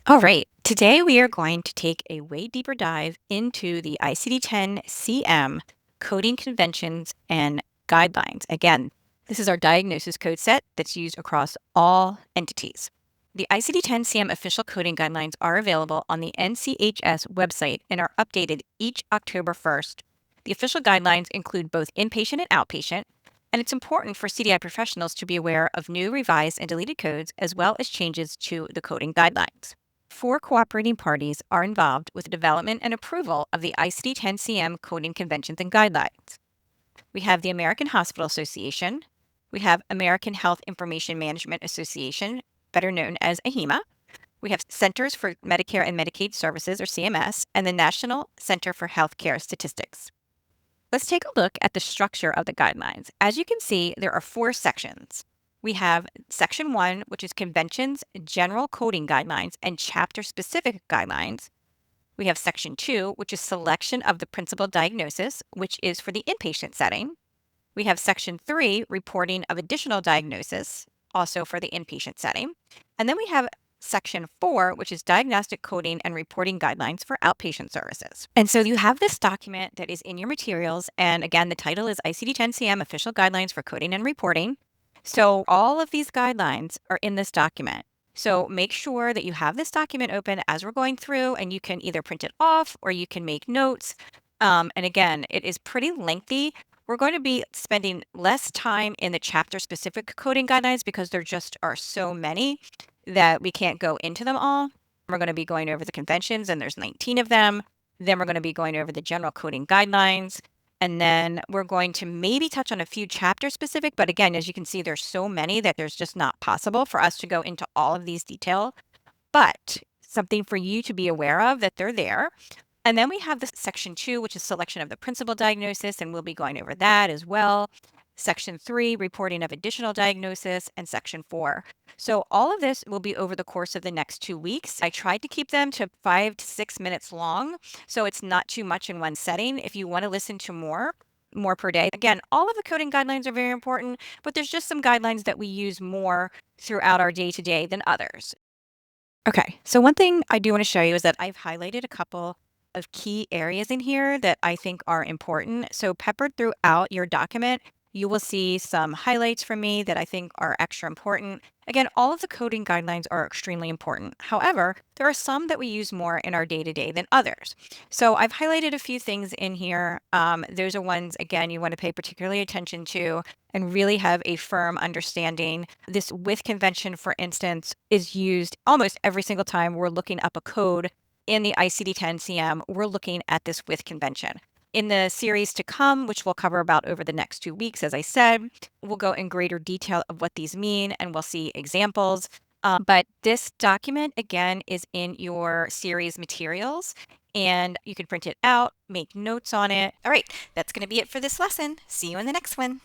All right, today we are going to take a way deeper dive into the ICD-10 CM coding conventions and guidelines. Again, this is our diagnosis code set that's used across all entities. The ICD-10 CM official coding guidelines are available on the NCHS website and are updated each October 1st. The official guidelines include both inpatient and outpatient, and it's important for CDI professionals to be aware of new revised and deleted codes as well as changes to the coding guidelines. Four cooperating parties are involved with the development and approval of the ICD-10-CM coding conventions and guidelines. We have the American Hospital Association, we have American Health Information Management Association, better known as AHIMA, we have Centers for Medicare and Medicaid Services, or CMS, and the National Center for Healthcare Statistics. Let's take a look at the structure of the guidelines. As you can see, there are four sections. We have Section 1, which is Conventions, General Coding Guidelines, and Chapter-Specific Guidelines. We have Section 2, which is Selection of the Principal Diagnosis, which is for the inpatient setting. We have Section 3, Reporting of Additional Diagnosis, also for the inpatient setting. And then we have Section 4, which is Diagnostic Coding and Reporting Guidelines for Outpatient Services. And so you have this document that is in your materials. And again, the title is ICD-10-CM Official Guidelines for Coding and Reporting. So all of these guidelines are in this document. So make sure that you have this document open as we're going through, and you can either print it off or you can make notes. And again, it is pretty lengthy. We're going to be spending less time in the chapter specific coding guidelines because there just are so many that we can't go into them all. We're going to be going over the conventions, and there's 19 of them. Then we're going to be going over the general coding guidelines. And then we're going to maybe touch on a few chapter specific, but again, as you can see, there's so many that there's just not possible for us to go into all of these detail, but something for you to be aware of that they're there. And then we have the Section 2, which is Selection of the Principal Diagnosis, and we'll be going over that as well. Section 3, Reporting of Additional Diagnosis, and Section 4. So all of this will be over the course of the next 2 weeks. I tried to keep them to 5 to 6 minutes long, so it's not too much in one setting. If you want to listen to more per day. Again, all of the coding guidelines are very important, but there's just some guidelines that we use more throughout our day-to-day than others. Okay, so one thing I do want to show you is that I've highlighted a couple of key areas in here that I think are important. So peppered throughout your document, you will see some highlights from me that I think are extra important. Again, all of the coding guidelines are extremely important. However, there are some that we use more in our day-to-day than others. So I've highlighted a few things in here. Those are ones, again, you want to pay particularly attention to and really have a firm understanding. This with convention, for instance, is used almost every single time we're looking up a code in the ICD-10-CM, we're looking at this with convention. In the series to come, which we'll cover about over the next 2 weeks, as I said, we'll go in greater detail of what these mean and we'll see examples. But this document, again, is in your series materials and you can print it out, make notes on it. All right, that's going to be it for this lesson. See you in the next one.